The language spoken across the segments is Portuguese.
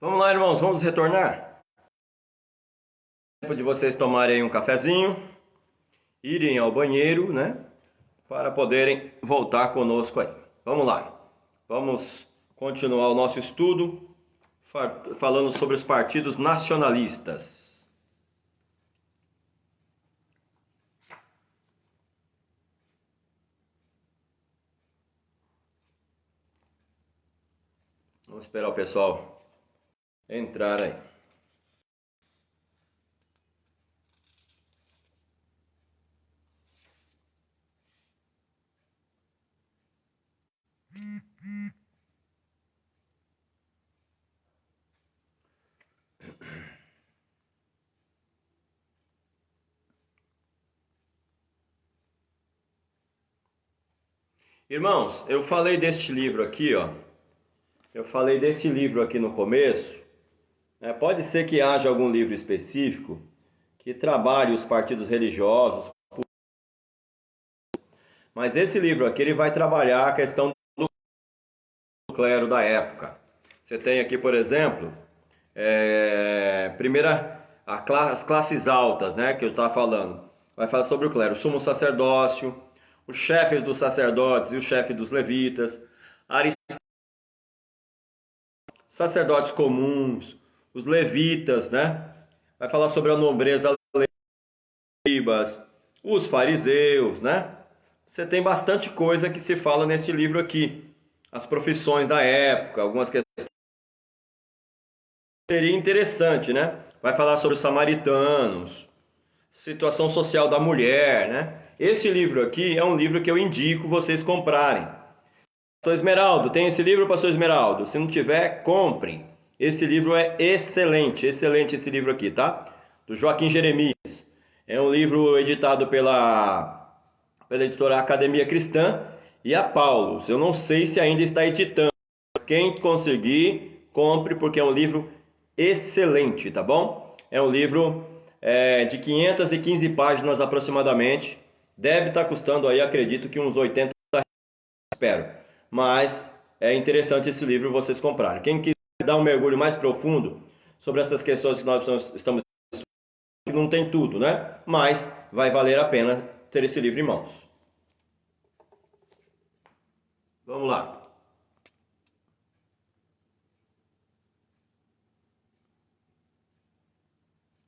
Vamos lá, irmãos, vamos retornar? Tempo de vocês tomarem um cafezinho, irem ao banheiro, né? Para poderem voltar conosco aí. Vamos lá. Vamos continuar o nosso estudo falando sobre os partidos nacionalistas. Vamos esperar o pessoal entrar aí. Irmãos, eu falei deste livro aqui, ó. Eu falei desse livro aqui no começo. Pode ser que haja algum livro específico que trabalhe os partidos religiosos, mas esse livro aqui ele vai trabalhar a questão do clero da época. Você tem aqui, por exemplo, as classes altas, né, que eu estava falando. Vai falar sobre o clero, o sumo sacerdócio, os chefes dos sacerdotes e o chefe dos levitas, sacerdotes comuns, os levitas, né? Vai falar sobre a nobreza, os fariseus, né? Você tem bastante coisa que se fala neste livro aqui. As profissões da época, algumas questões. Seria interessante, né? Vai falar sobre os samaritanos, situação social da mulher, né? Esse livro aqui é um livro que eu indico vocês comprarem. Pastor Esmeraldo, tem esse livro, Pastor Esmeraldo? Se não tiver, comprem. Esse livro é excelente, excelente esse livro aqui, tá? Do Joaquim Jeremias. É um livro editado pela editora Academia Cristã e a Paulus. Eu não sei se ainda está editando, mas quem conseguir, compre, porque é um livro excelente, tá bom? É um livro de 515 páginas aproximadamente. Deve estar custando aí, acredito que uns 80 reais, espero. Mas é interessante esse livro vocês comprarem. Quem quiser dar um mergulho mais profundo sobre essas questões que nós estamos estudando, não tem tudo, né? Mas vai valer a pena ter esse livro em mãos. Vamos lá.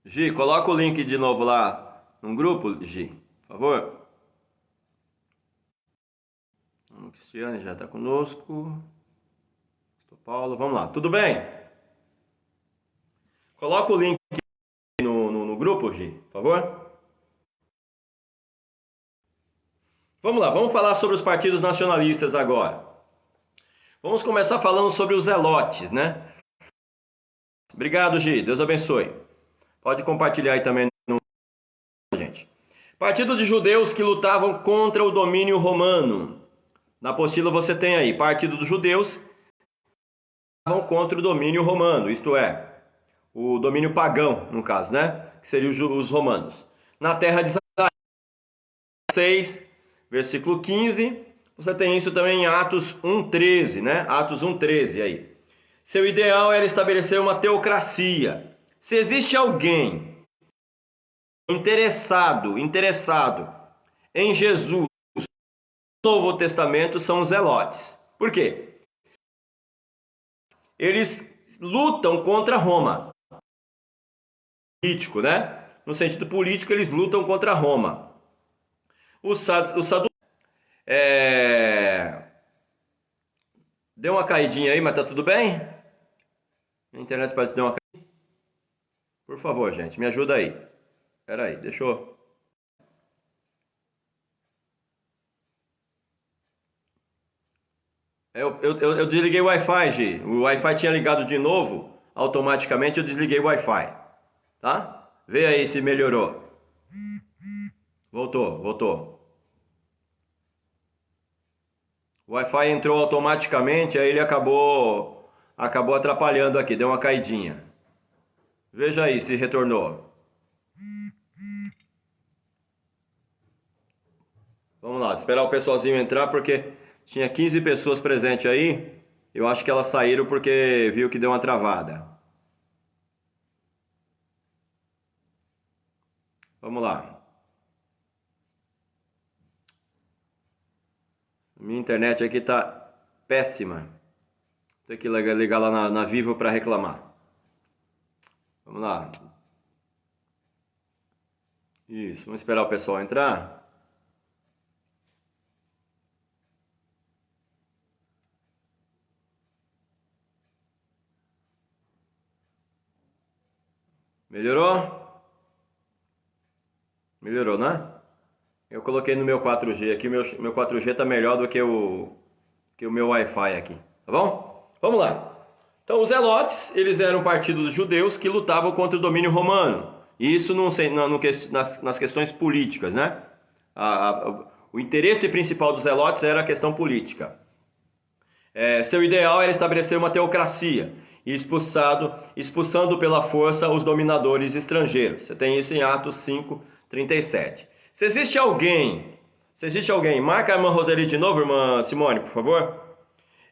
Gi, coloca o link de novo lá no grupo, Gi, por favor. O Cristiane já está conosco. Paulo, vamos lá. Tudo bem? Coloca o link no grupo, Gi, por favor. Vamos lá, vamos falar sobre os partidos nacionalistas agora. Vamos começar falando sobre os zelotes, né? Obrigado, Gi. Deus abençoe. Pode compartilhar aí também gente. Partido de judeus que lutavam contra o domínio romano. Na apostila você tem aí, Partido dos Judeus que lutavam contra o domínio romano, isto é, o domínio pagão, no caso, né? Que seriam os romanos. Na terra de Israel, 6, versículo 15, você tem isso também em Atos 1,13, né? Atos 1,13 aí. Seu ideal era estabelecer uma teocracia. Se existe alguém interessado em Jesus, no Novo Testamento, são os zelotes. Por quê? Eles lutam contra Roma. Político, né? No sentido político, eles lutam contra Roma. Os saduceus deu uma caidinha aí, mas tá tudo bem? A internet parece que deu uma caidinha. Por favor, gente, me ajuda aí. Espera aí, deixa eu... Eu desliguei o Wi-Fi, Gi. O Wi-Fi tinha ligado de novo. Automaticamente eu desliguei o Wi-Fi. Tá? Vê aí se melhorou. Voltou. O Wi-Fi entrou automaticamente, aí ele acabou atrapalhando aqui, deu uma caidinha. Veja aí se retornou. Vamos lá, esperar o pessoalzinho entrar, porque tinha 15 pessoas presentes aí. Eu acho que elas saíram porque viu que deu uma travada. Vamos lá. Minha internet aqui tá péssima. Tem que ligar lá na Vivo para reclamar. Vamos lá. Isso, vamos esperar o pessoal entrar. Melhorou? Melhorou, né? Eu coloquei no meu 4G aqui, meu 4G está melhor do que o meu Wi-Fi aqui, tá bom? Vamos lá. Então, os Zelotes, eles eram um partido dos judeus que lutavam contra o domínio romano. E isso nas questões políticas, né? O interesse principal dos Zelotes era a questão política. Seu ideal era estabelecer uma teocracia e expulsando pela força os dominadores estrangeiros. Você tem isso em Atos 5:37. Se existe alguém, marca a irmã Roseli de novo, irmã Simone, por favor.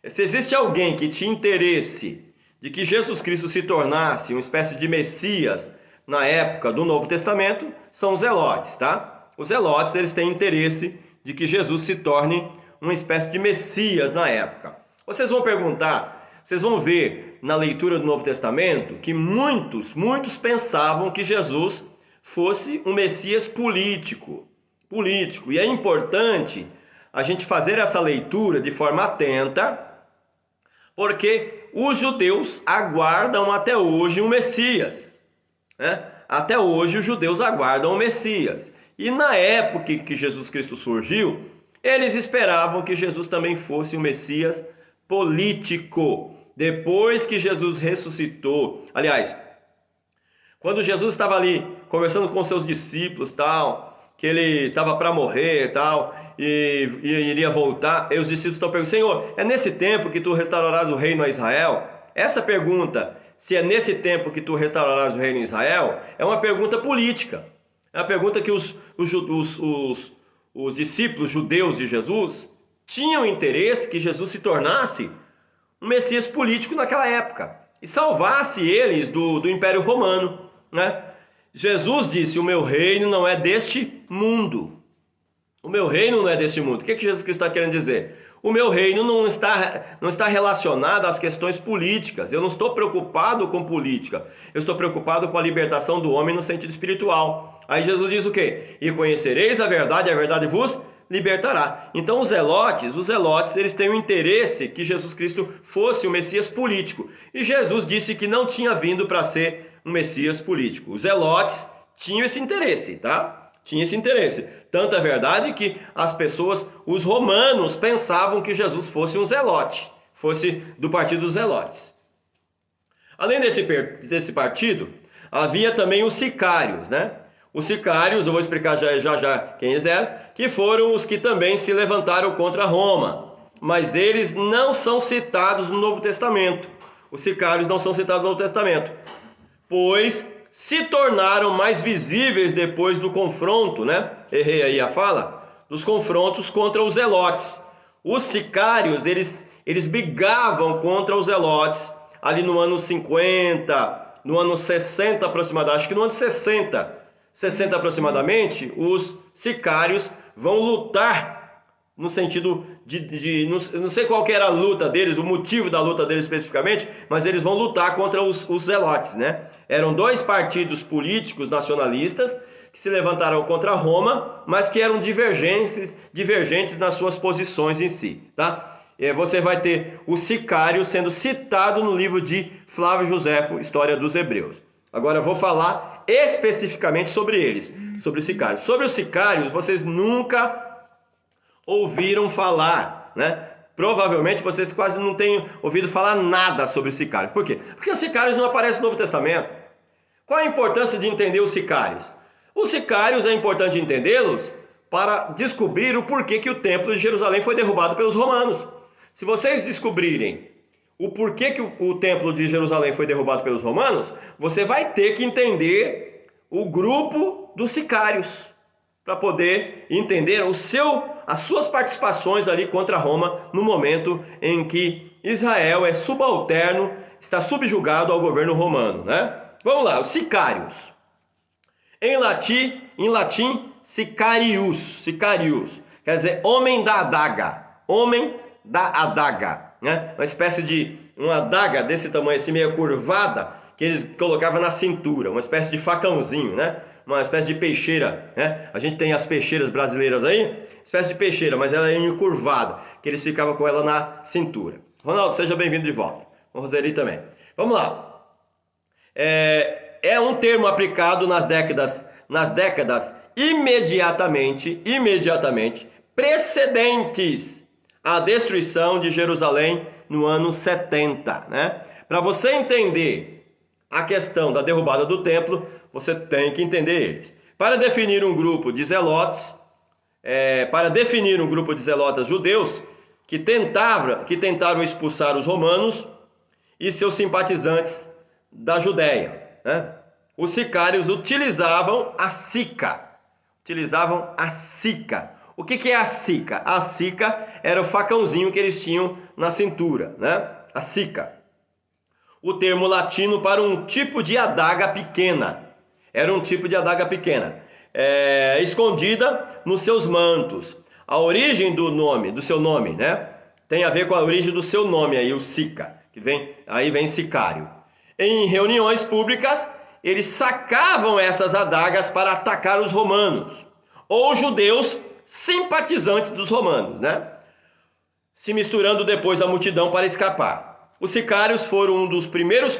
Se existe alguém que tinha interesse de que Jesus Cristo se tornasse uma espécie de Messias na época do Novo Testamento, são os Zelotes, tá? Os Zelotes, eles têm interesse de que Jesus se torne uma espécie de Messias na época. Vocês vão perguntar, vocês vão ver na leitura do Novo Testamento que muitos pensavam que Jesus fosse um Messias político. E é importante a gente fazer essa leitura de forma atenta, porque os judeus aguardam até hoje um Messias, né? Até hoje os judeus aguardam um Messias. E na época que Jesus Cristo surgiu, eles esperavam que Jesus também fosse um Messias político. Depois que Jesus ressuscitou, aliás, quando Jesus estava ali conversando com seus discípulos, tal, que ele estava para morrer, tal, e iria voltar, e os discípulos estão perguntando: Senhor, é nesse tempo que tu restaurarás o reino a Israel? Essa pergunta, se é nesse tempo que tu restaurarás o reino em Israel, é uma pergunta política. É uma pergunta que os discípulos judeus de Jesus tinham interesse que Jesus se tornasse um Messias político naquela época e salvasse eles do Império Romano, né? Jesus disse: o meu reino não é deste mundo. O meu reino não é deste mundo. O que Jesus Cristo está querendo dizer? O meu reino não está relacionado às questões políticas. Eu não estou preocupado com política. Eu estou preocupado com a libertação do homem no sentido espiritual. Aí Jesus diz o quê? E conhecereis a verdade vos libertará. Então os zelotes, eles têm o interesse que Jesus Cristo fosse o Messias político. E Jesus disse que não tinha vindo para ser um Messias político. Os zelotes tinham esse interesse, tá? Tinha esse interesse. Tanto é verdade que as pessoas, os romanos, pensavam que Jesus fosse um zelote, fosse do partido dos zelotes. Além desse partido, havia também os sicários, né? Os sicários, eu vou explicar já quem eles eram, que foram os que também se levantaram contra Roma. Mas eles não são citados no Novo Testamento. Os sicários não são citados no Novo Testamento, pois se tornaram mais visíveis depois do confronto, né? Errei aí a fala, dos confrontos contra os zelotes. Os sicários, eles brigavam contra os zelotes ali no ano 50, no ano 60 aproximadamente, acho que no ano 60 aproximadamente, os sicários vão lutar no sentido não sei qual que era a luta deles, o motivo da luta deles especificamente, mas eles vão lutar contra os zelotes, né? Eram dois partidos políticos nacionalistas que se levantaram contra Roma, mas que eram divergentes nas suas posições em si, tá? Você vai ter o sicário sendo citado no livro de Flávio Joséfo, História dos Hebreus. Agora eu vou falar especificamente sobre eles, sobre os sicários. Sobre os sicários, vocês nunca ouviram falar, né? Provavelmente vocês quase não têm ouvido falar nada sobre os sicários. Por quê? Porque os sicários não aparecem no Novo Testamento. Qual a importância de entender os sicários? Os sicários é importante entendê-los para descobrir o porquê que o templo de Jerusalém foi derrubado pelos romanos. Se vocês descobrirem o porquê que o templo de Jerusalém foi derrubado pelos romanos, você vai ter que entender o grupo dos sicários para poder entender as suas participações ali contra Roma no momento em que Israel é subalterno, está subjugado ao governo romano, né? Vamos lá, os sicários. Em latim, em latim, sicarius, quer dizer homem da adaga, né? Uma espécie de uma adaga desse tamanho, assim, meio curvada, que eles colocavam na cintura, uma espécie de facãozinho, né? Uma espécie de peixeira, né? A gente tem as peixeiras brasileiras aí, espécie de peixeira, mas ela é curvada, que eles ficavam com ela na cintura. Ronaldo, seja bem-vindo de volta. O Roseli também. Vamos lá. É um termo aplicado nas décadas imediatamente precedentes à destruição de Jerusalém no ano 70, né? Para você entender a questão da derrubada do templo, você tem que entender eles. Para definir um grupo de zelotes, judeus que tentaram expulsar os romanos e seus simpatizantes da Judéia, né? Os sicários utilizavam a sica. O que é a sica? A sica era o facãozinho que eles tinham na cintura, né? A sica. O termo latino para um tipo de adaga pequena. Era um tipo de adaga pequena, escondida nos seus mantos. A origem do seu nome, né? Tem a ver com a origem do seu nome aí, o sica, aí vem sicário. Em reuniões públicas, eles sacavam essas adagas para atacar os romanos, ou judeus simpatizantes dos romanos, né? Se misturando depois à multidão para escapar. Os sicários foram um dos primeiros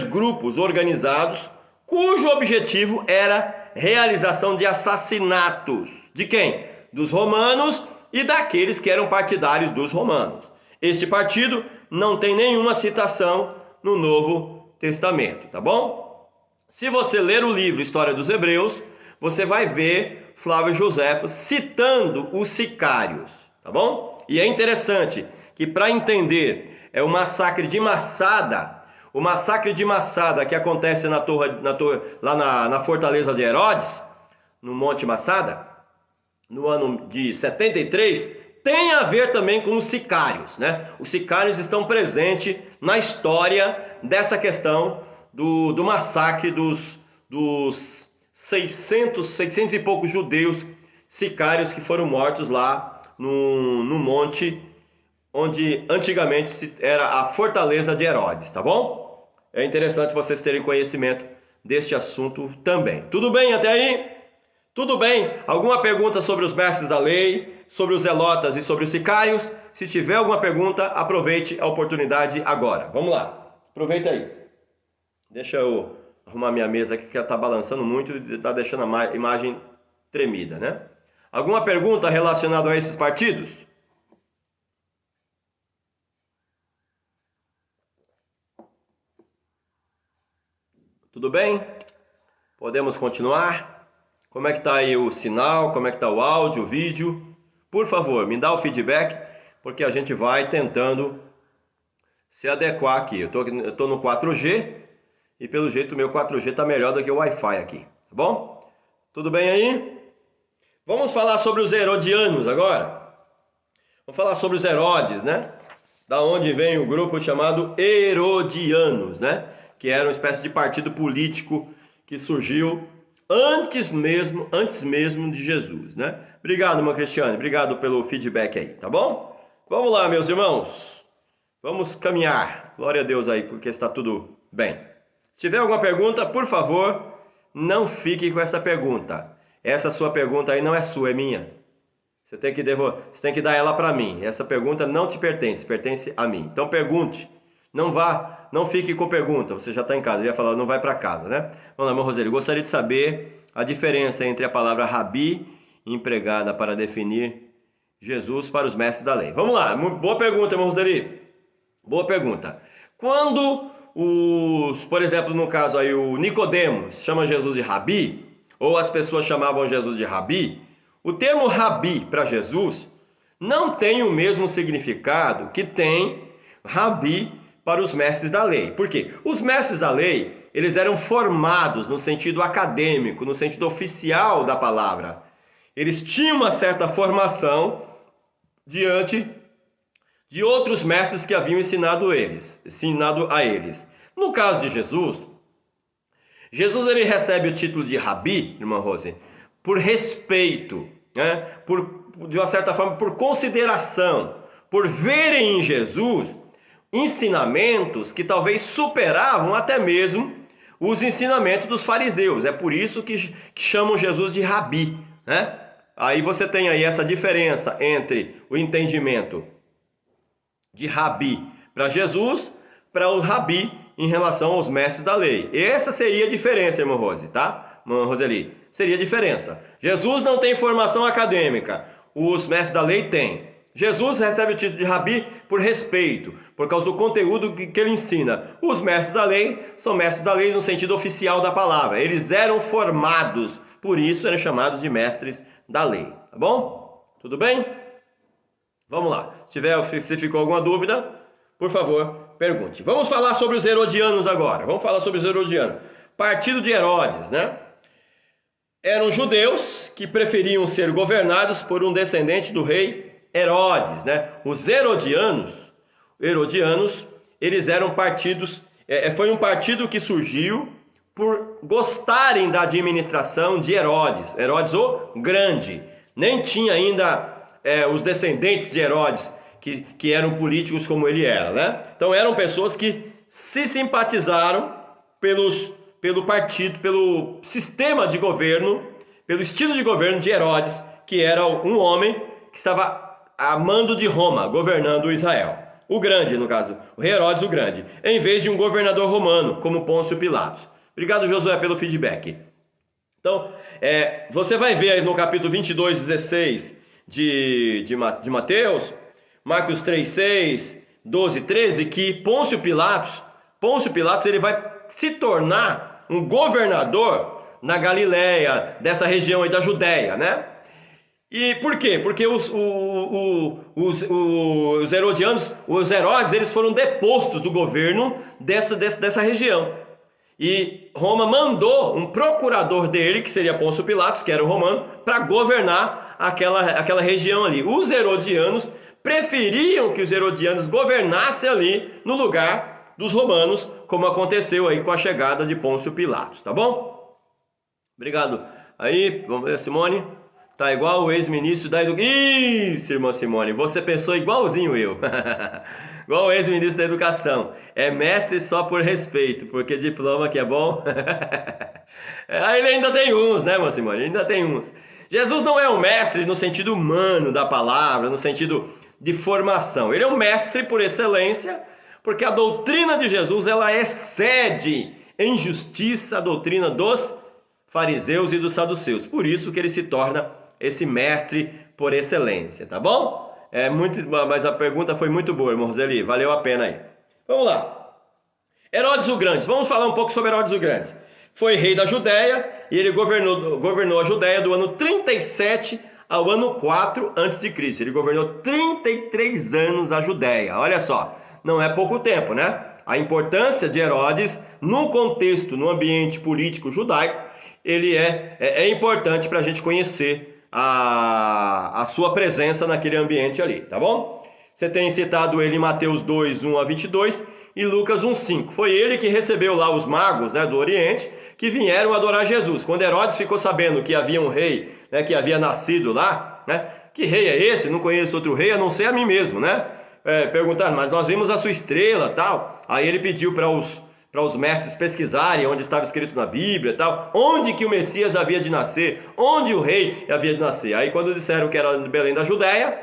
grupos organizados cujo objetivo era realização de assassinatos. De quem? Dos romanos e daqueles que eram partidários dos romanos. Este partido não tem nenhuma citação no Novo Testamento, tá bom? Se você ler o livro História dos Hebreus, você vai ver Flávio Joséfo citando os sicários, tá bom? E é interessante que para entender o massacre de Massada que acontece lá na fortaleza de Herodes, no Monte Massada, no ano de 73, tem a ver também com os sicários, né? Os sicários estão presentes na história dessa questão do massacre dos 600 e poucos judeus sicários que foram mortos lá no monte onde antigamente era a fortaleza de Herodes, tá bom? É interessante vocês terem conhecimento deste assunto também. Tudo bem até aí? Tudo bem? Alguma pergunta sobre os mestres da lei, sobre os zelotas e sobre os sicários? Se tiver alguma pergunta, aproveite a oportunidade agora. Vamos lá, aproveita aí. Deixa eu arrumar minha mesa aqui que ela está balançando muito e está deixando a imagem tremida, né? Alguma pergunta relacionada a esses partidos? Tudo bem? Podemos continuar? Como é que está aí o sinal? Como é que está o áudio, o vídeo? Por favor, me dá o feedback, porque a gente vai tentando se adequar aqui. Eu tô no 4G e pelo jeito o meu 4G está melhor do que o Wi-Fi aqui, tá bom? Tudo bem aí? Vamos falar sobre os herodianos agora? Vamos falar sobre os Herodes, né? Da onde vem o grupo chamado Herodianos, né? Que era uma espécie de partido político que surgiu antes mesmo de Jesus, né? Obrigado, irmã Cristiane, obrigado pelo feedback aí, tá bom? Vamos lá, meus irmãos, vamos caminhar, glória a Deus aí, porque está tudo bem. Se tiver alguma pergunta, por favor, não fique com essa pergunta. Essa sua pergunta aí não é sua, é minha. Você tem que dar ela para mim. Essa pergunta não te pertence, pertence a mim. Então pergunte, não fique com pergunta, você já está em casa. Eu ia falar, não vai para casa, né? Vamos lá, irmão Roseli, gostaria de saber a diferença entre a palavra rabi, empregada para definir Jesus para os mestres da lei. Vamos lá, boa pergunta, irmão Roseli. Boa pergunta. Quando por exemplo, no caso aí, o Nicodemos chama Jesus de rabi, ou as pessoas chamavam Jesus de rabi, o termo rabi para Jesus não tem o mesmo significado que tem rabi para os mestres da lei. Por quê? Os mestres da lei, eles eram formados no sentido acadêmico, no sentido oficial da palavra. Eles tinham uma certa formação diante de outros mestres que haviam ensinado a eles. No caso de Jesus, Jesus ele recebe o título de Rabi, irmã Rose, por respeito, né? De uma certa forma, por consideração, por verem em Jesus ensinamentos que talvez superavam até mesmo os ensinamentos dos fariseus. É por isso que chamam Jesus de Rabi, né? Aí você tem aí essa diferença entre o entendimento de Rabi para Jesus, para o Rabi em relação aos mestres da lei. Essa seria a diferença, irmã Rose, tá? Irmã Roseli, seria a diferença. Jesus não tem formação acadêmica, os mestres da lei têm. Jesus recebe o título de Rabi por respeito, por causa do conteúdo que ele ensina. Os mestres da lei são mestres da lei no sentido oficial da palavra. Eles eram formados, por isso eram chamados de mestres da lei. Tá bom? Tudo bem? Vamos lá. Se ficou alguma dúvida, por favor, pergunte. Vamos falar sobre os herodianos agora. Vamos falar sobre os herodianos. Partido de Herodes, né? Eram judeus que preferiam ser governados por um descendente do rei Herodes, né? Os herodianos, eles eram partidos, foi um partido que surgiu por gostarem da administração de Herodes o Grande. Nem tinha ainda os descendentes de Herodes, que eram políticos como ele era, né? Então eram pessoas que se simpatizaram pelo partido, pelo sistema de governo, pelo estilo de governo de Herodes, que era um homem que estava a mando de Roma, governando Israel. O Grande, no caso, o rei Herodes o Grande, em vez de um governador romano, como Pôncio Pilatos. Obrigado, Josué, pelo feedback. Então, você vai ver aí no capítulo 22, 16 de Mateus, Marcos 3, 6, 12, 13, que Pôncio Pilatos, ele vai se tornar um governador na Galileia, dessa região aí da Judéia, né? E por quê? Porque os herodianos, os Herodes, eles foram depostos do governo dessa região. E Roma mandou um procurador dele, que seria Pôncio Pilatos, que era o romano, para governar aquela região ali. Os herodianos preferiam que os herodianos governassem ali no lugar dos romanos, como aconteceu aí com a chegada de Pôncio Pilatos, tá bom? Obrigado. Aí, vamos ver, Simone. Tá igual o ex-ministro da Educação. Isso, irmã Simone, você pensou igualzinho eu. Igual o ex-ministro da Educação. É mestre só por respeito, porque diploma que é bom. Aí ele ainda tem uns, né, irmã Simone? Ainda tem uns. Jesus não é um mestre no sentido humano da palavra, no sentido de formação. Ele é um mestre por excelência, porque a doutrina de Jesus, ela excede em justiça a doutrina dos fariseus e dos saduceus. Por isso que ele se torna esse mestre por excelência, tá bom? Mas a pergunta foi muito boa, irmão Roseli, valeu a pena aí. Vamos lá. Herodes o Grande, vamos falar um pouco sobre Herodes o Grande. Foi rei da Judéia e ele governou a Judéia do ano 37 ao ano 4 a.C. Ele governou 33 anos a Judéia. Olha só, não é pouco tempo, né? A importância de Herodes no contexto, no ambiente político judaico, ele é importante para a gente conhecer a sua presença naquele ambiente ali, tá bom? Você tem citado ele em Mateus 2, 1 a 22 e Lucas 1, 5. Foi ele que recebeu lá os magos, né, do Oriente, que vieram adorar Jesus. Quando Herodes ficou sabendo que havia um rei, né, que havia nascido lá, né? Que rei é esse? Não conheço outro rei, a não ser a mim mesmo, né? Perguntaram, mas nós vimos a sua estrela, tal. Aí ele pediu para os mestres pesquisarem onde estava escrito na Bíblia, tal, onde que o Messias havia de nascer, onde o rei havia de nascer. Aí quando disseram que era de Belém da Judéia,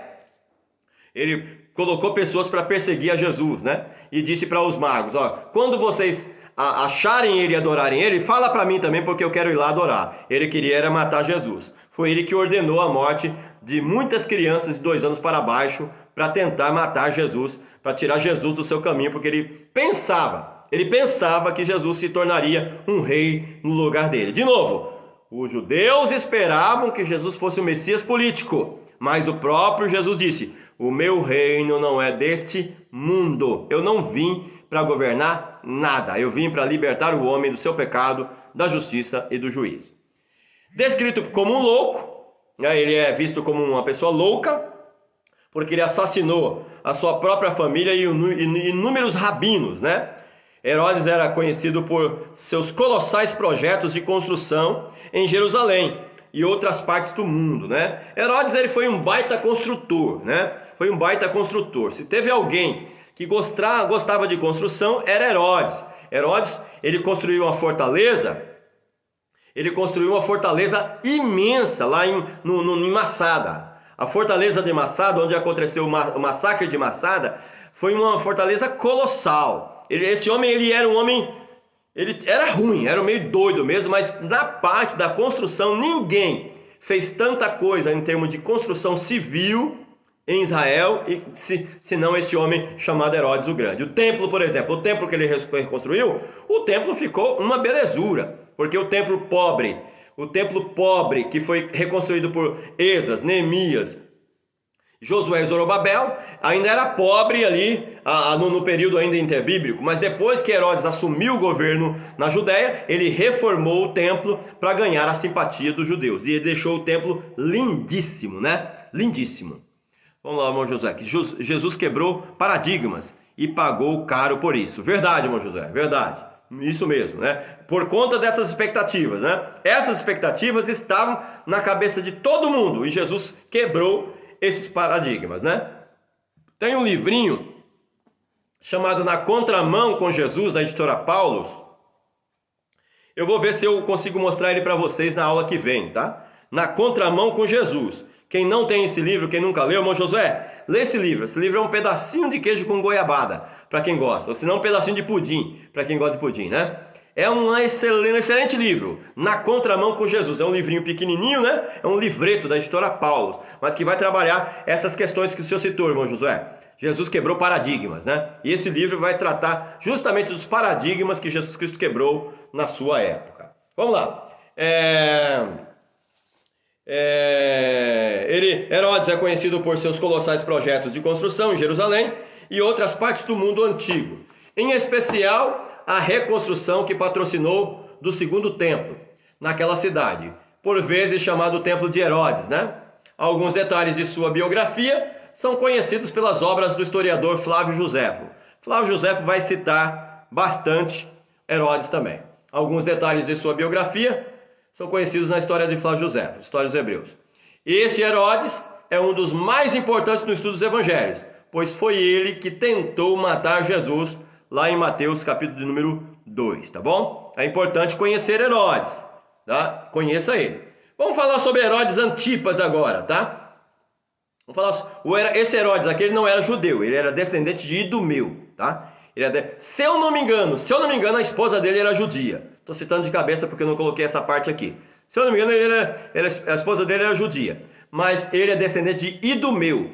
ele colocou pessoas para perseguir a Jesus, né? E disse para os magos, ó, quando vocês acharem ele e adorarem ele, fala para mim também, porque eu quero ir lá adorar. Ele queria era matar Jesus. Foi ele que ordenou a morte de muitas crianças de 2 anos para baixo para tentar matar Jesus, para tirar Jesus do seu caminho, porque ele pensava que Jesus se tornaria um rei no lugar dele. De novo, os judeus esperavam que Jesus fosse o Messias político, mas o próprio Jesus disse, o meu reino não é deste mundo. Eu não vim para governar nada. Eu vim para libertar o homem do seu pecado, da justiça e do juízo. Descrito como um louco, né? Ele é visto como uma pessoa louca, porque ele assassinou a sua própria família e inúmeros rabinos, né? Herodes era conhecido por seus colossais projetos de construção em Jerusalém e outras partes do mundo, né? Herodes ele foi um baita construtor, né? Foi um baita construtor. Se teve alguém que gostava de construção, era Herodes. Herodes, ele construiu uma fortaleza imensa lá em Massada. A fortaleza de Massada, onde aconteceu o massacre de Massada, foi uma fortaleza colossal. Esse homem, ele era ruim, era meio doido mesmo, mas na parte da construção, ninguém fez tanta coisa em termos de construção civil em Israel, senão esse homem chamado Herodes o Grande. O templo, por exemplo, o templo que ele reconstruiu, o templo ficou uma belezura, porque o templo pobre que foi reconstruído por Esdras, Neemias, Josué e Zorobabel, ainda era pobre ali no período ainda interbíblico, mas depois que Herodes assumiu o governo na Judéia, ele reformou o templo para ganhar a simpatia dos judeus, e ele deixou o templo lindíssimo, né? Lindíssimo. Vamos lá, irmão Josué, que Jesus quebrou paradigmas e pagou caro por isso. Verdade, irmão Josué, verdade. Isso mesmo, né? Por conta dessas expectativas, né? Essas expectativas estavam na cabeça de todo mundo e Jesus quebrou esses paradigmas, né? Tem um livrinho chamado Na Contramão com Jesus, da editora Paulus. Eu vou ver se eu consigo mostrar ele para vocês na aula que vem, tá? Na Contramão com Jesus. Quem não tem esse livro, quem nunca leu, irmão Josué, lê esse livro. Esse livro é um pedacinho de queijo com goiabada, para quem gosta. Ou se não, um pedacinho de pudim, para quem gosta de pudim, né? É um excelente livro, Na Contramão com Jesus. É um livrinho pequenininho, né? É um livreto da editora Paulus, mas que vai trabalhar essas questões que o senhor citou, irmão Josué. Jesus quebrou paradigmas, né? E esse livro vai tratar justamente dos paradigmas que Jesus Cristo quebrou na sua época. Vamos lá. Herodes é conhecido por seus colossais projetos de construção em Jerusalém e outras partes do mundo antigo. Em especial, a reconstrução que patrocinou do segundo templo, naquela cidade, por vezes chamado Templo de Herodes, né? Alguns detalhes de sua biografia são conhecidos pelas obras do historiador Flávio Joséfo. Flávio Joséfo vai citar bastante Herodes também. Alguns detalhes de sua biografia são conhecidos na história de Flávio Joséfo, História dos Hebreus. Esse Herodes é um dos mais importantes no estudo dos evangelhos, pois foi ele que tentou matar Jesus lá em Mateus capítulo de número 2, tá bom? É importante conhecer Herodes, tá? Conheça ele. Vamos falar sobre Herodes Antipas agora, tá? Vamos falar, esse Herodes aqui ele não era judeu, ele era descendente de Idumeu, tá? Se eu não me engano, a esposa dele era judia. Estou citando de cabeça porque eu não coloquei essa parte aqui. Se eu não me engano, a esposa dele era judia. Mas ele é descendente de Idumeu,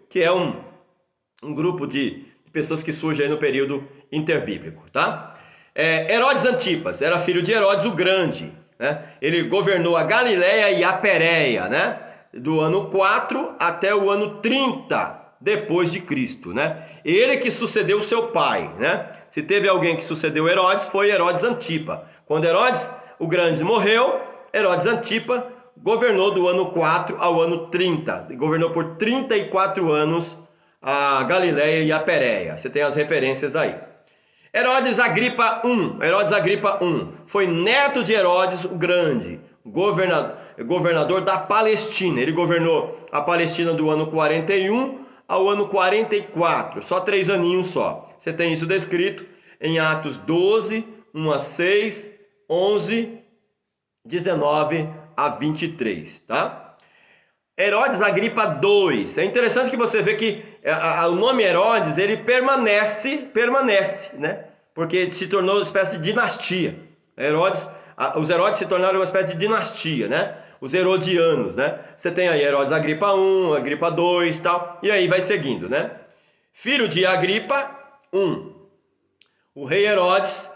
que é um grupo de pessoas que surge aí no período interbíblico, tá? Herodes Antipas era filho de Herodes o Grande, né? Ele governou a Galileia e a Pérea, né? Do ano 4 até o ano 30 depois de Cristo, né? Ele que sucedeu seu pai, né? Se teve alguém que sucedeu Herodes, foi Herodes Antipa. Quando Herodes o Grande morreu, Herodes Antipa governou do ano 4 ao ano 30. Governou por 34 anos a Galileia e a Pérea. Você tem as referências aí. Herodes Agripa I foi neto de Herodes o Grande, governador da Palestina. Ele governou a Palestina do ano 41 ao ano 44, só 3 aninhos só. Você tem isso descrito em Atos 12, 1 a 6, 11, 19 a 23, tá? Herodes Agripa II. É interessante que você vê que o nome Herodes, ele permanece, né? Porque se tornou uma espécie de dinastia. Os Herodes se tornaram uma espécie de dinastia, né? Os herodianos, né? Você tem aí Herodes Agripa I, Agripa II e tal, e aí vai seguindo, né? Filho de Agripa I. O rei Herodes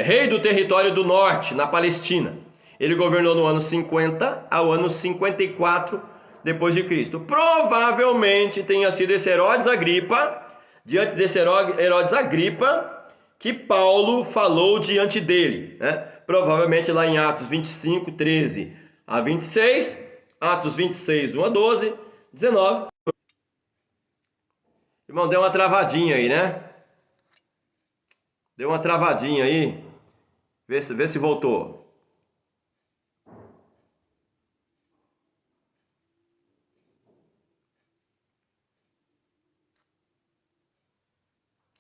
rei do território do norte, na Palestina. Ele governou no ano 50 ao ano 54 depois de Cristo. Provavelmente tenha sido esse Herodes Agripa, diante desse Herodes Agripa, que Paulo falou diante dele, né? Provavelmente lá em Atos 25, 13 a 26, Atos 26, 1 a 12, 19. Irmão, deu uma travadinha aí, né? Deu uma travadinha aí. Vê se voltou.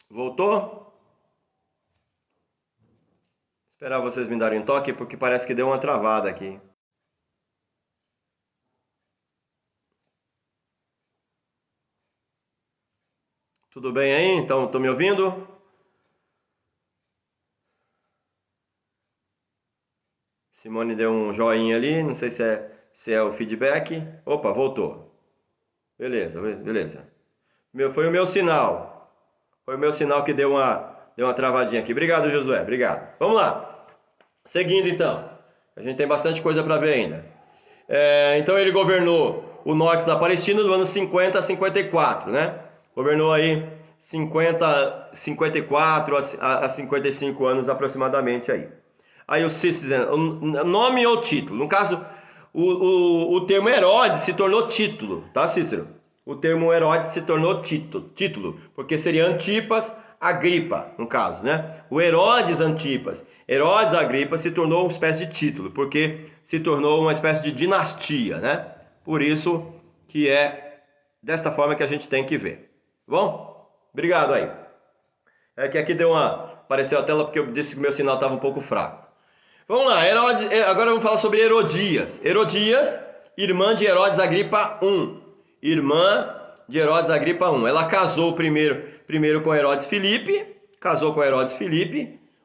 Voltou? Esperar vocês me darem um toque, porque parece que deu uma travada aqui. Tudo bem aí? Então, estão me ouvindo? Simone deu um joinha ali, não sei se é o feedback. Opa, voltou. Beleza, beleza. Foi o meu sinal. Foi o meu sinal que deu uma travadinha aqui. Obrigado, Josué. Obrigado. Vamos lá. Seguindo, então. A gente tem bastante coisa para ver ainda. Então, ele governou o norte da Palestina do ano 50 a 54, né? Governou aí 54 a 55 anos aproximadamente aí. Aí o Cícero, nome ou título? No caso, o termo Herodes se tornou título, tá, Cícero? O termo Herodes se tornou título, porque seria Antipas Agripa, no caso, né? O Herodes Antipas, Herodes Agripa se tornou uma espécie de título, porque se tornou uma espécie de dinastia, né? Por isso que é desta forma que a gente tem que ver. Tá bom? Obrigado aí. É que aqui apareceu a tela porque eu disse que meu sinal estava um pouco fraco. Vamos lá, agora vamos falar sobre Herodias. Herodias, irmã de Herodes Agripa I. Irmã de Herodes Agripa I. Ela casou primeiro com Herodes Filipe,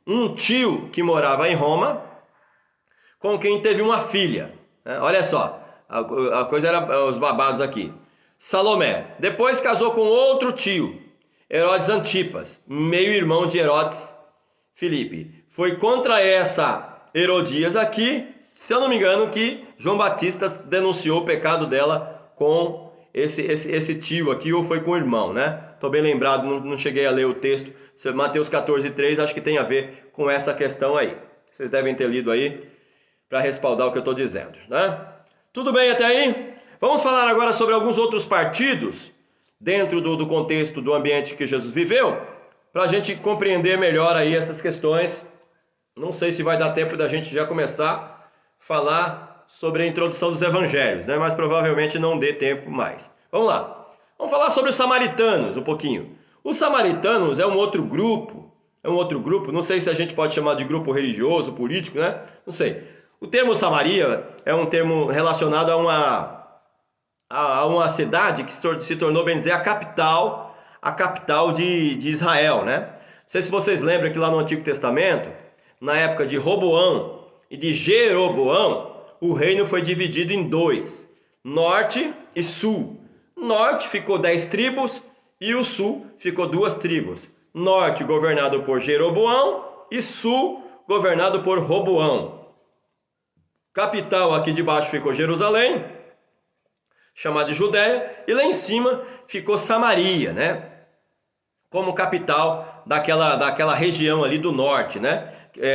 um tio que morava em Roma, com quem teve uma filha. Olha só, a coisa era os babados aqui. Salomé. Depois casou com outro tio, Herodes Antipas, meio-irmão de Herodes Filipe. Foi contra essa Herodias aqui, se eu não me engano, que João Batista denunciou o pecado dela com esse tio aqui, ou foi com o irmão, né? Estou bem lembrado, não cheguei a ler o texto. Mateus 14:3, acho que tem a ver com essa questão aí. Vocês devem ter lido aí para respaldar o que eu estou dizendo, né? Tudo bem até aí? Vamos falar agora sobre alguns outros partidos dentro do contexto do ambiente que Jesus viveu, para a gente compreender melhor aí essas questões. Não sei se vai dar tempo da gente já começar a falar sobre a introdução dos evangelhos, né? Mas provavelmente não dê tempo mais. Vamos lá. Vamos falar sobre os samaritanos um pouquinho. Os samaritanos é um outro grupo, não sei se a gente pode chamar de grupo religioso, político, né? Não sei. O termo Samaria é um termo relacionado a uma cidade que se tornou, bem dizer, a capital de Israel, né? Não sei se vocês lembram que lá no Antigo Testamento, na época de Roboão e de Jeroboão, o reino foi dividido em dois, norte e sul. Norte ficou 10 tribos e o sul ficou 2 tribos. Norte governado por Jeroboão e sul governado por Roboão. Capital aqui de baixo ficou Jerusalém, chamada de Judéia, e lá em cima ficou Samaria, né? Como capital daquela região ali do norte, né?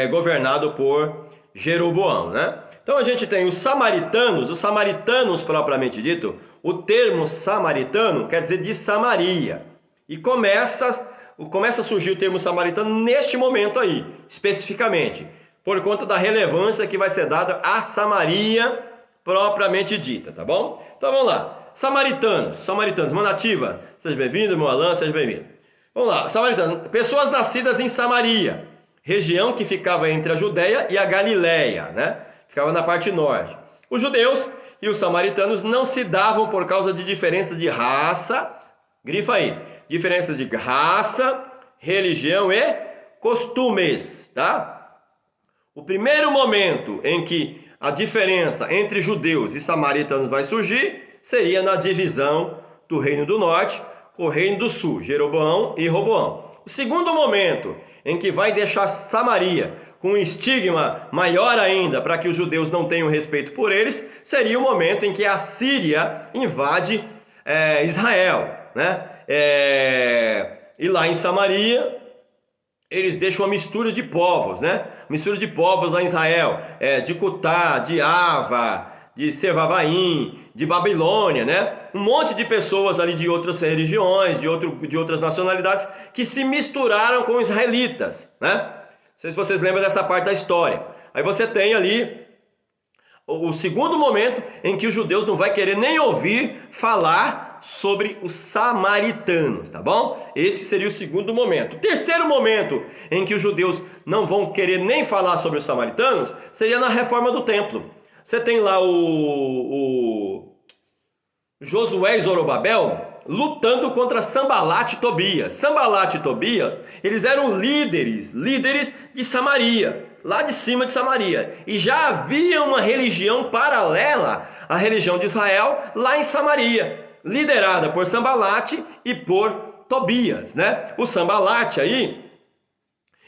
Governado por Jeroboão, né? Então a gente tem os samaritanos propriamente dito. O termo samaritano quer dizer de Samaria. E começa a surgir o termo samaritano neste momento aí, especificamente, por conta da relevância que vai ser dada a Samaria propriamente dita, tá bom? Então vamos lá. Samaritanos, Manativa, seja bem-vindo, meu Alan, seja bem-vindo. Vamos lá, samaritanos, pessoas nascidas em Samaria, região que ficava entre a Judéia e a Galileia, né? Ficava na parte norte. Os judeus e os samaritanos não se davam por causa de diferença de raça, grifa aí, diferença de raça, religião e costumes, tá? O primeiro momento em que a diferença entre judeus e samaritanos vai surgir seria na divisão do reino do norte com o reino do sul, Jeroboão e Roboão. O segundo momento em que vai deixar Samaria com um estigma maior ainda para que os judeus não tenham respeito por eles, seria o momento em que a Síria invade Israel, né? E lá em Samaria eles deixam uma mistura de povos, né? Mistura de povos lá em Israel, de Cutá, de Ava, de Servavaim, de Babilônia, né? Um monte de pessoas ali de outras religiões, de outras nacionalidades, que se misturaram com os israelitas, né? Não sei se vocês lembram dessa parte da história. Aí você tem ali o segundo momento em que os judeus não vai querer nem ouvir falar sobre os samaritanos, tá bom? Esse seria o segundo momento. O terceiro momento em que os judeus não vão querer nem falar sobre os samaritanos seria na reforma do templo. Você tem lá o Josué e Zorobabel lutando contra Sambalat e Tobias. Sambalat e Tobias, eles eram líderes de Samaria, lá de cima de Samaria. E já havia uma religião paralela à religião de Israel lá em Samaria, liderada por Sambalat e por Tobias, né? O Sambalat aí,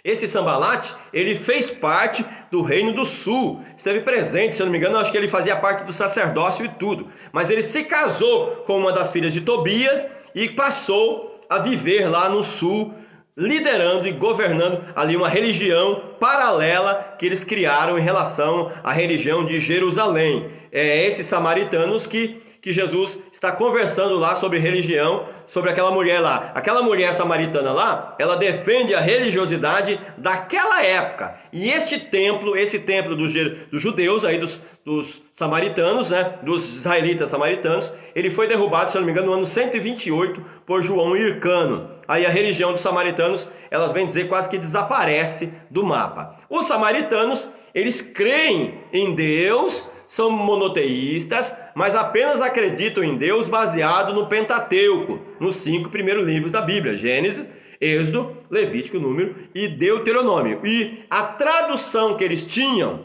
esse Sambalat, ele fez parte do Reino do Sul, esteve presente, se eu não me engano, acho que ele fazia parte do sacerdócio e tudo, mas ele se casou com uma das filhas de Tobias e passou a viver lá no sul, liderando e governando ali uma religião paralela que eles criaram em relação à religião de Jerusalém. É esses samaritanos que Jesus está conversando lá sobre religião, sobre aquela mulher lá. Aquela mulher samaritana lá, ela defende a religiosidade daquela época. E esse templo dos judeus, aí dos samaritanos, né, dos israelitas samaritanos, ele foi derrubado, se eu não me engano, no ano 128 por João Hircano. Aí a religião dos samaritanos, elas vêm dizer, quase que desaparece do mapa. Os samaritanos, eles creem em Deus, são monoteístas, mas apenas acreditam em Deus baseado no Pentateuco, nos 5 primeiros livros da Bíblia, Gênesis, Êxodo, Levítico, Número e Deuteronômio. E a tradução que eles tinham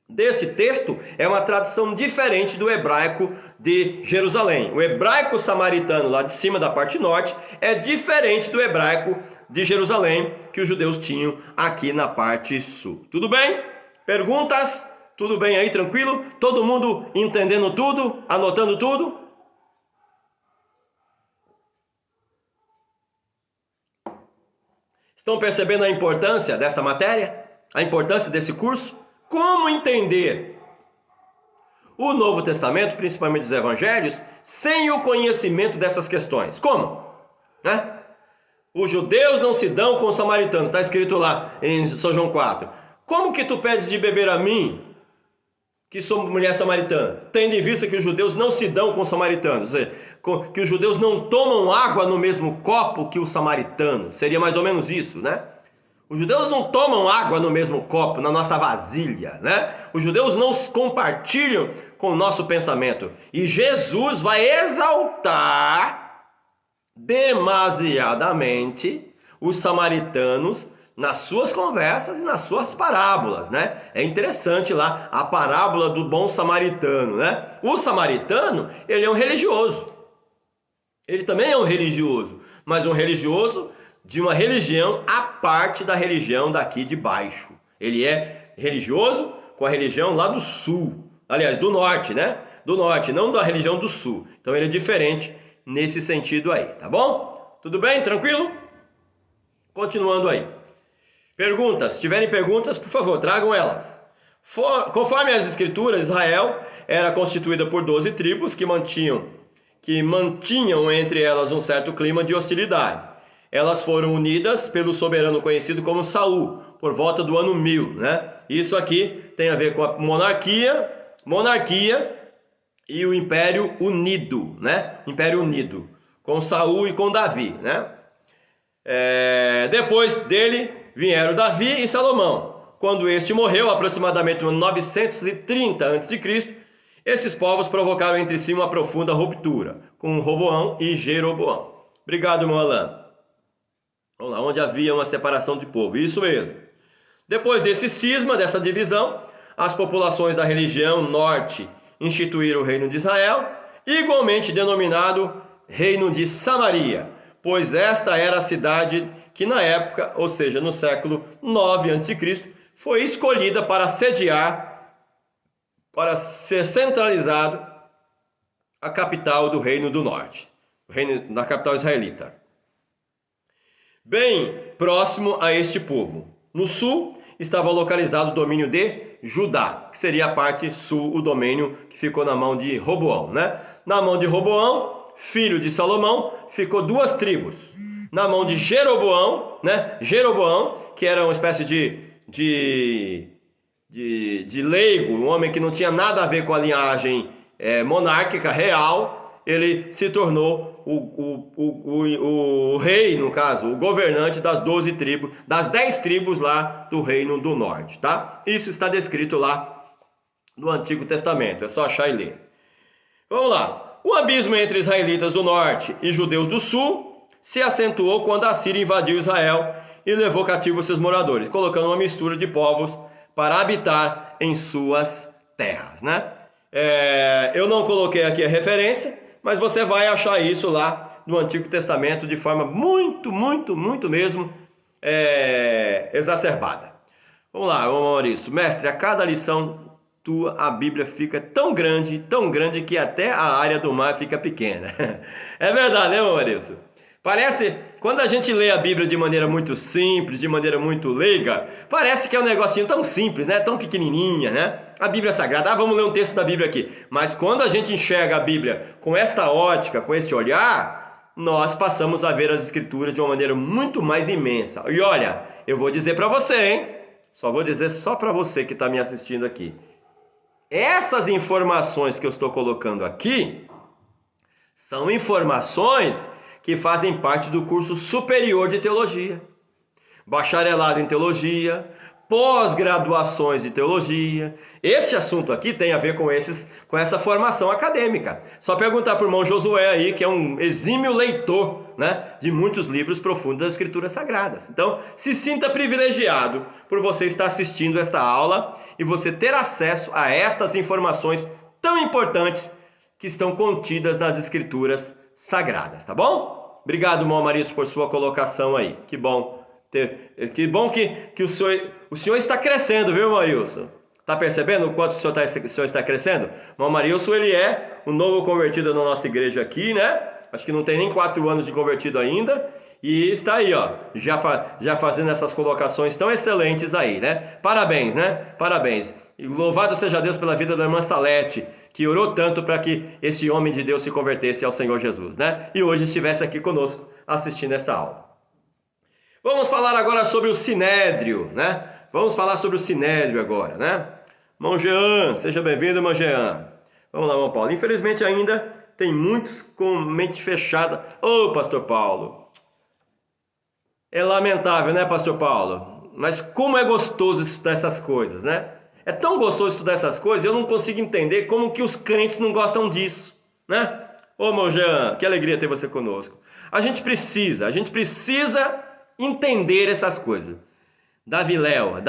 desse texto é uma tradução diferente do hebraico de Jerusalém. O hebraico samaritano lá de cima da parte norte é diferente do hebraico de Jerusalém que os judeus tinham aqui na parte sul. Tudo bem? Perguntas? Tudo bem aí, tranquilo? Todo mundo entendendo tudo? Anotando tudo? Estão percebendo a importância dessa matéria? A importância desse curso? Como entender o Novo Testamento, principalmente os Evangelhos, sem o conhecimento dessas questões? Como? Né? Os judeus não se dão com os samaritanos, está escrito lá em São João 4. Como que tu pedes de beber a mim, que sou mulher samaritana, tendo em vista que os judeus não se dão com os samaritanos, ou seja, que os judeus não tomam água no mesmo copo que os samaritanos, seria mais ou menos isso, né? Os judeus não tomam água no mesmo copo, na nossa vasilha, né? Os judeus não compartilham com o nosso pensamento. E Jesus vai exaltar demasiadamente os samaritanos nas suas conversas e nas suas parábolas, né? É interessante lá a parábola do bom samaritano, né? O samaritano, ele é um religioso. Ele também é um religioso, mas um religioso de uma religião à parte da religião daqui de baixo. Ele é religioso com a religião lá do sul, aliás, do norte, né? Do norte, não da religião do sul. Então ele é diferente nesse sentido aí, tá bom? Tudo bem? Tranquilo? Continuando aí. Perguntas. Se tiverem perguntas, por favor, tragam elas. Conforme as escrituras, Israel era constituída por 12 tribos que mantinham entre elas um certo clima de hostilidade. Elas foram unidas pelo soberano conhecido como Saul, por volta do ano 1000, né? Isso aqui tem a ver com a monarquia e o Império Unido, né? Império Unido, com Saul e com Davi, né? Depois dele vieram Davi e Salomão. Quando este morreu, aproximadamente no 930 a.C., esses povos provocaram entre si uma profunda ruptura, com Roboão e Jeroboão. Obrigado, irmão Alan. Vamos lá, onde havia uma separação de povo, isso mesmo. Depois desse cisma, dessa divisão, as populações da região norte instituíram o reino de Israel, igualmente denominado Reino de Samaria, pois esta era a cidade que na época, ou seja, no século 9 a.C., foi escolhida para sediar, para ser centralizado a capital do Reino do Norte, o reino da capital israelita. Bem próximo a este povo. No sul estava localizado o domínio de Judá, que seria a parte sul, o domínio que ficou na mão de Roboão, né? Na mão de Roboão, filho de Salomão, ficou 2 tribos. Na mão de Jeroboão, né? Jeroboão, que era uma espécie de leigo, um homem que não tinha nada a ver com a linhagem monárquica real, ele se tornou o rei, no caso, o governante das 12 tribos, das 10 tribos lá do Reino do Norte, tá? Isso está descrito lá no Antigo Testamento, é só achar e ler. Vamos lá. O abismo entre israelitas do norte e judeus do sul se acentuou quando a Síria invadiu Israel e levou cativo seus moradores, colocando uma mistura de povos para habitar em suas terras, né? Eu não coloquei aqui a referência, mas você vai achar isso lá no Antigo Testamento de forma muito mesmo exacerbada. Vamos lá, Maurício. Mestre, a cada lição tua, a Bíblia fica tão grande que até a área do mar fica pequena. É verdade, né, Maurício? Parece, quando a gente lê a Bíblia de maneira muito simples, de maneira muito leiga, parece que é um negocinho tão simples, né? Tão pequenininha, né? A Bíblia Sagrada, vamos ler um texto da Bíblia aqui. Mas quando a gente enxerga a Bíblia com esta ótica, com este olhar, nós passamos a ver as Escrituras de uma maneira muito mais imensa. E olha, eu vou dizer para você, hein? Só vou dizer só para você que está me assistindo aqui. Essas informações que eu estou colocando aqui são informações que fazem parte do curso superior de teologia. Bacharelado em teologia, pós-graduações de teologia. Esse assunto aqui tem a ver com essa formação acadêmica. Só perguntar para o irmão Josué aí, que é um exímio leitor, né, de muitos livros profundos das Escrituras Sagradas. Então, se sinta privilegiado por você estar assistindo esta aula e você ter acesso a estas informações tão importantes que estão contidas nas Escrituras Sagradas, tá bom? Obrigado, irmão Amarilson, por sua colocação aí. Que bom que o senhor está crescendo, viu, Marilson? Está percebendo o quanto o senhor está crescendo? O irmão Marilson, ele é um novo convertido na nossa igreja aqui, né? Acho que não tem nem 4 anos de convertido ainda. E está aí, ó, já fazendo essas colocações tão excelentes aí, né? Parabéns, né? Parabéns. E louvado seja Deus pela vida da irmã Salete, que orou tanto para que esse homem de Deus se convertesse ao Senhor Jesus, né? E hoje estivesse aqui conosco assistindo essa aula. Vamos falar agora sobre o Sinédrio, né? Vamos falar sobre o Sinédrio agora, né? Irmão Jean, seja bem-vindo, irmão Jean. Vamos lá, irmão Paulo. Infelizmente ainda tem muitos com mente fechada. Ô, pastor Paulo. É lamentável, né, pastor Paulo? Mas como é gostoso estudar essas coisas, né? É tão gostoso estudar essas coisas, eu não consigo entender como que os crentes não gostam disso, né? Ô, irmão Jean, que alegria ter você conosco. A gente precisa entender essas coisas. Daviliel,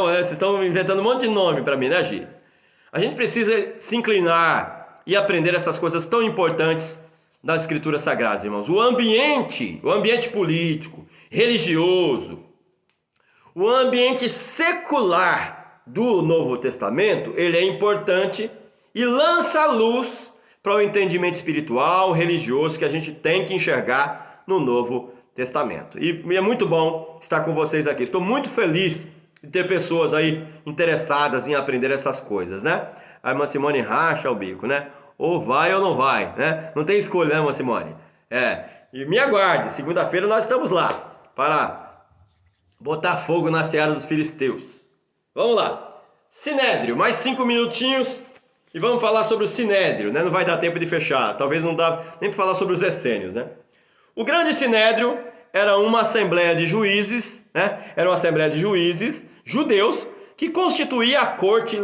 vocês estão inventando um monte de nome para mim, né, Gi? A gente precisa se inclinar e aprender essas coisas tão importantes das Escrituras Sagradas, irmãos. O ambiente político, religioso, o ambiente secular do Novo Testamento, ele é importante e lança a luz para o entendimento espiritual, religioso que a gente tem que enxergar no Novo Testamento. E é muito bom estar com vocês aqui. Estou muito feliz de ter pessoas aí interessadas em aprender essas coisas, né? A irmã Simone racha o bico, né? Ou vai ou não vai, né? Não tem escolha, né, irmã Simone? E me aguarde, segunda-feira nós estamos lá para botar fogo na seara dos filisteus. Vamos lá. Sinédrio, mais 5 minutinhos e vamos falar sobre o Sinédrio, né? Não vai dar tempo de fechar, talvez não dá nem para falar sobre os essênios, né? O grande Sinédrio era uma assembleia de juízes, né? Era uma assembleia de juízes judeus que constituía a corte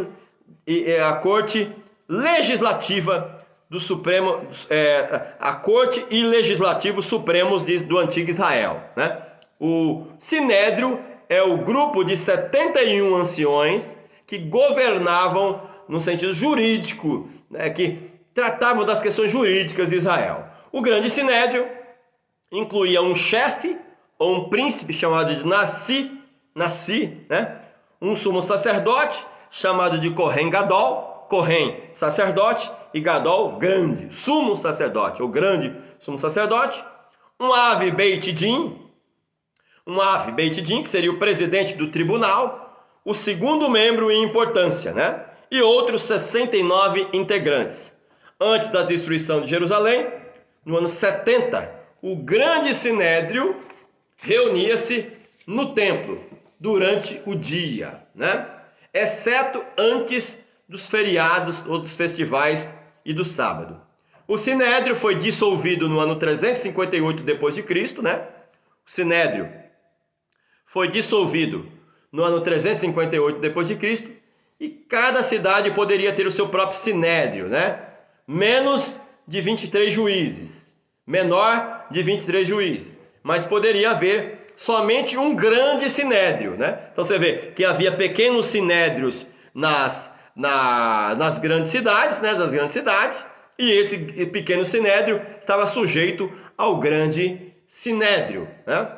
legislativa do Supremo, a corte e legislativo supremos do antigo Israel, né? O Sinédrio é o grupo de 71 anciões que governavam no sentido jurídico, né? Que tratavam das questões jurídicas de Israel. O grande Sinédrio incluía um chefe ou um príncipe chamado de Nassi, né? Um sumo sacerdote chamado de Kohen Gadol, Kohen sacerdote e Gadol grande, sumo sacerdote ou grande sumo sacerdote, um Beit Din, que seria o presidente do tribunal, o segundo membro em importância, né? E outros 69 integrantes. Antes da destruição de Jerusalém, no ano 70, o grande sinédrio reunia-se no templo durante o dia, né? Exceto antes dos feriados ou dos festivais e do sábado. O sinédrio foi dissolvido no ano 358 depois de Cristo, né? O sinédrio foi dissolvido no ano 358 depois de Cristo, e cada cidade poderia ter o seu próprio sinédrio, né? Menos de 23 juízes, menor de 23 juízes, mas poderia haver somente um grande sinédrio, né? Então você vê que havia pequenos sinédrios nas grandes cidades, né? Das grandes cidades, e esse pequeno sinédrio estava sujeito ao grande sinédrio, né?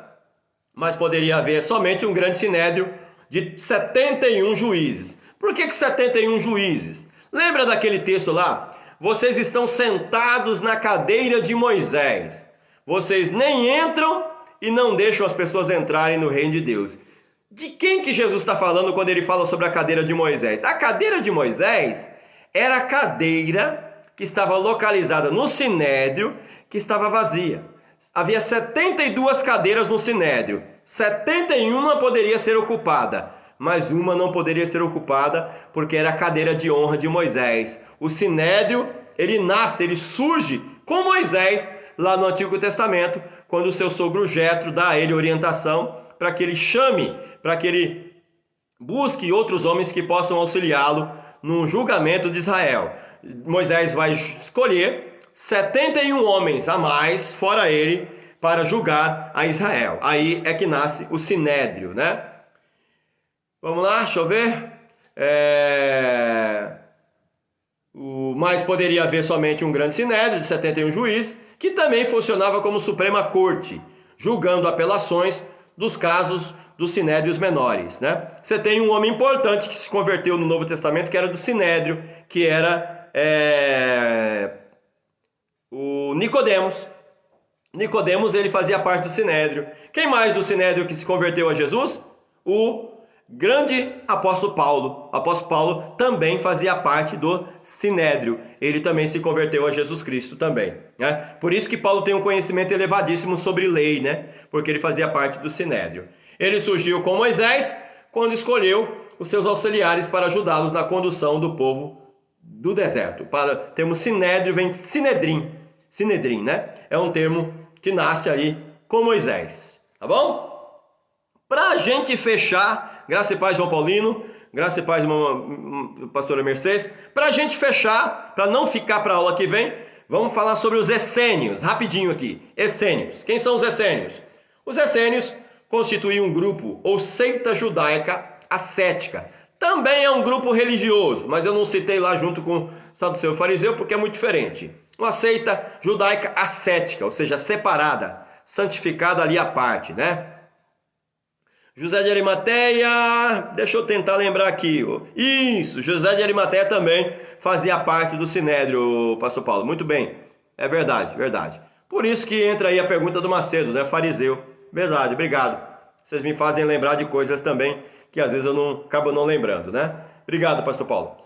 Mas poderia haver somente um grande sinédrio de 71 juízes. Por que 71 juízes? Lembra daquele texto lá? Vocês estão sentados na cadeira de Moisés. Vocês nem entram e não deixam as pessoas entrarem no reino de Deus. De quem que Jesus está falando quando ele fala sobre a cadeira de Moisés? A cadeira de Moisés era a cadeira que estava localizada no sinédrio, que estava vazia. Havia 72 cadeiras no sinédrio. 71 poderia ser ocupada, mas uma não poderia ser ocupada porque era a cadeira de honra de Moisés. O sinédrio, ele surge com Moisés lá no Antigo Testamento, quando o seu sogro Jetro dá a ele orientação para que ele chame, para que ele busque outros homens que possam auxiliá-lo no julgamento de Israel. Moisés vai escolher 71 homens a mais, fora ele, para julgar a Israel. Aí é que nasce o sinédrio, né? Vamos lá, deixa eu ver. Mas poderia haver somente um grande sinédrio de 71 juízes, que também funcionava como Suprema Corte, julgando apelações dos casos dos sinédrios menores, né? Você tem um homem importante que se converteu no Novo Testamento, que era do sinédrio, que era o Nicodemos. Nicodemos, ele fazia parte do sinédrio. Quem mais do sinédrio que se converteu a Jesus? O grande apóstolo Paulo. O apóstolo Paulo também fazia parte do sinédrio. Ele também se converteu a Jesus Cristo também, né? Por isso que Paulo tem um conhecimento elevadíssimo sobre lei, né? Porque ele fazia parte do sinédrio. Ele surgiu com Moisés quando escolheu os seus auxiliares para ajudá-los na condução do povo do deserto. Termo sinédrio vem de sinedrim, né? É um termo que nasce aí com Moisés, tá bom? Para a gente fechar, graça e paz, João Paulino, graça e paz, pastora Mercedes, para a gente fechar, para não ficar para a aula que vem, vamos falar sobre os essênios, rapidinho aqui. Essênios. Quem são os essênios? Os essênios constituem um grupo ou seita judaica ascética. Também é um grupo religioso, mas eu não citei lá junto com o saduceu e fariseu porque é muito diferente. Uma seita judaica ascética, ou seja, separada, santificada ali à parte, né? José de Arimateia, deixa eu tentar lembrar aqui. Isso, José de Arimateia também fazia parte do sinédrio, pastor Paulo. Muito bem, é verdade, verdade. Por isso que entra aí a pergunta do Macedo, né? Fariseu. Verdade, obrigado. Vocês me fazem lembrar de coisas também que às vezes eu acabo não lembrando, né? Obrigado, pastor Paulo.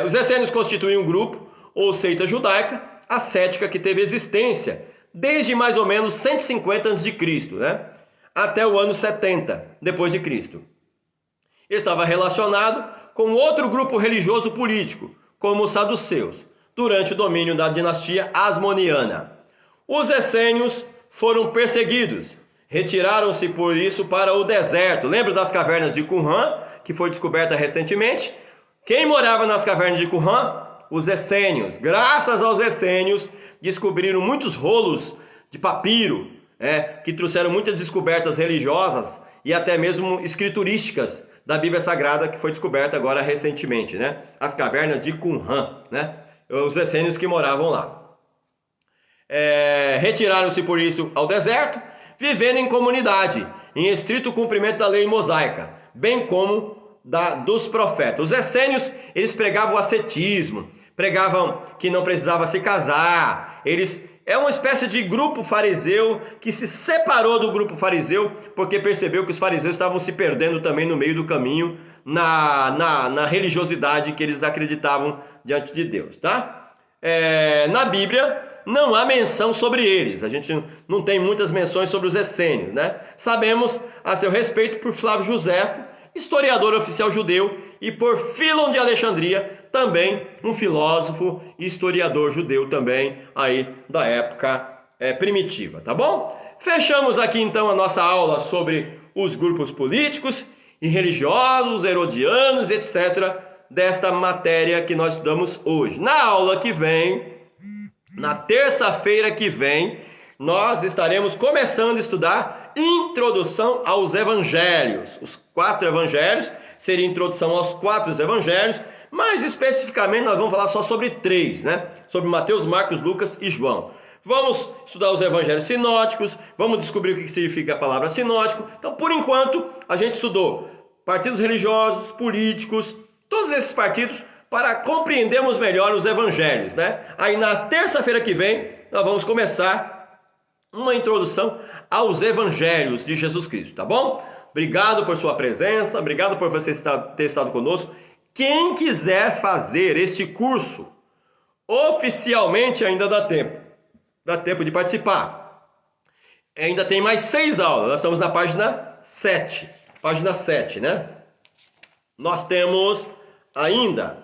Os essênios constituem um grupo ou seita judaica ascética que teve existência desde mais ou menos 150 a.C., né? Até o ano 70 depois de Cristo. Estava relacionado com outro grupo religioso político, como os saduceus, durante o domínio da dinastia Asmoniana. Os essênios foram perseguidos, retiraram-se por isso para o deserto. Lembra das cavernas de Qumran, que foi descoberta recentemente? Quem morava nas cavernas de Qumran? Os essênios. Graças aos essênios, descobriram muitos rolos de papiro, que trouxeram muitas descobertas religiosas e até mesmo escriturísticas da Bíblia Sagrada, que foi descoberta agora recentemente, né? As cavernas de Qumran, né? Os essênios que moravam lá. Retiraram-se por isso ao deserto, vivendo em comunidade, em estrito cumprimento da lei mosaica, bem como dos profetas. Os essênios, eles pregavam o ascetismo, pregavam que não precisava se casar. É uma espécie de grupo fariseu que se separou do grupo fariseu porque percebeu que os fariseus estavam se perdendo também no meio do caminho na religiosidade que eles acreditavam diante de Deus, tá? Na Bíblia não há menção sobre eles, a gente não tem muitas menções sobre os essênios, né? Sabemos a seu respeito por Flávio Joséfo, historiador oficial judeu, e por Fílon de Alexandria, também um filósofo e historiador judeu também aí da época primitiva, tá bom? Fechamos aqui então a nossa aula sobre os grupos políticos e religiosos, herodianos, etc., desta matéria que nós estudamos hoje. Na aula que vem, na terça-feira que vem, nós estaremos começando a estudar Introdução aos Evangelhos. Os 4 evangelhos, seria introdução aos 4 evangelhos, mas especificamente nós vamos falar só sobre 3, né? Sobre Mateus, Marcos, Lucas e João. Vamos estudar os evangelhos sinóticos, vamos descobrir o que significa a palavra sinótico. Então, por enquanto, a gente estudou partidos religiosos, políticos, todos esses partidos, para compreendermos melhor os evangelhos, né? Aí na terça-feira que vem, nós vamos começar uma introdução aos evangelhos de Jesus Cristo, tá bom? Obrigado por sua presença, obrigado por você ter estado conosco. Quem quiser fazer este curso, oficialmente ainda dá tempo. Dá tempo de participar. Ainda tem mais 6 aulas. Nós estamos na página 7. Página 7, né? Nós temos ainda,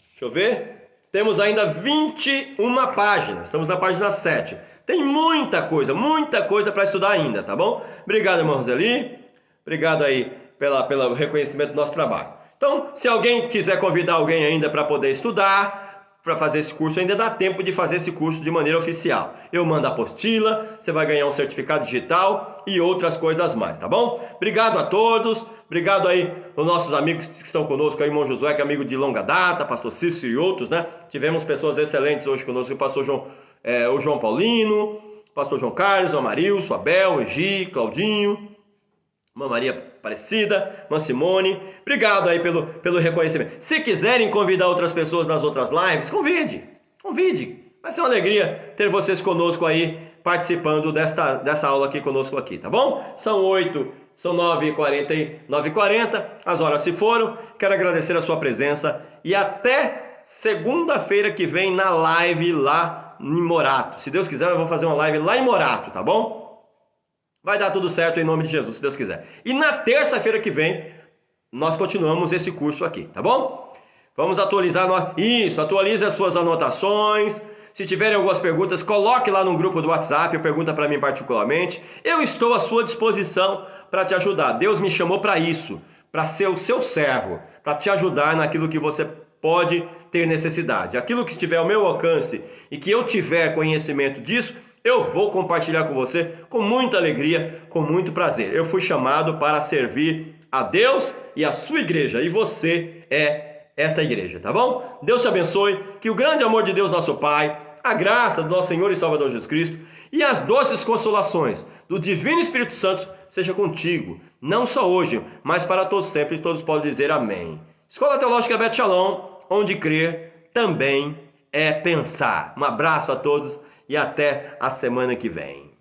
deixa eu ver, temos ainda 21 páginas. Estamos na página 7. Tem muita coisa para estudar ainda, tá bom? Obrigado, irmão Roseli. Obrigado aí pelo reconhecimento do nosso trabalho. Então, se alguém quiser convidar alguém ainda para poder estudar, para fazer esse curso, ainda dá tempo de fazer esse curso de maneira oficial. Eu mando a apostila, você vai ganhar um certificado digital e outras coisas mais, tá bom? Obrigado a todos, obrigado aí aos nossos amigos que estão conosco aí, irmão Josué, que é amigo de longa data, pastor Cícero e outros, né? Tivemos pessoas excelentes hoje conosco, o pastor o João Paulino, pastor João Carlos, o Amarilson, o Abel, o Egi, Claudinho, Irmã Maria Aparecida, Irmã Simone. Obrigado aí pelo reconhecimento. Se quiserem convidar outras pessoas nas outras lives, convide. Vai ser uma alegria ter vocês conosco aí, participando dessa aula aqui conosco aqui, tá bom? São 9h40, 9h40, as horas se foram. Quero agradecer a sua presença e até segunda-feira que vem na live lá em Morato. Se Deus quiser, nós vamos fazer uma live lá em Morato, tá bom? Vai dar tudo certo em nome de Jesus, se Deus quiser. E na terça-feira que vem, nós continuamos esse curso aqui, tá bom? Vamos atualizar. Atualize as suas anotações. Se tiverem algumas perguntas, coloque lá no grupo do WhatsApp, pergunta para mim particularmente. Eu estou à sua disposição para te ajudar. Deus me chamou para isso, para ser o seu servo, para te ajudar naquilo que você pode ter necessidade. Aquilo que estiver ao meu alcance e que eu tiver conhecimento disso, eu vou compartilhar com você com muita alegria, com muito prazer. Eu fui chamado para servir a Deus e a sua igreja, e você é esta igreja, tá bom? Deus te abençoe, que o grande amor de Deus nosso Pai, a graça do nosso Senhor e Salvador Jesus Cristo e as doces consolações do Divino Espírito Santo seja contigo, não só hoje, mas para todos sempre, e todos podem dizer amém. Escola Teológica Beth Shalom, onde crer também é pensar. Um abraço a todos e até a semana que vem.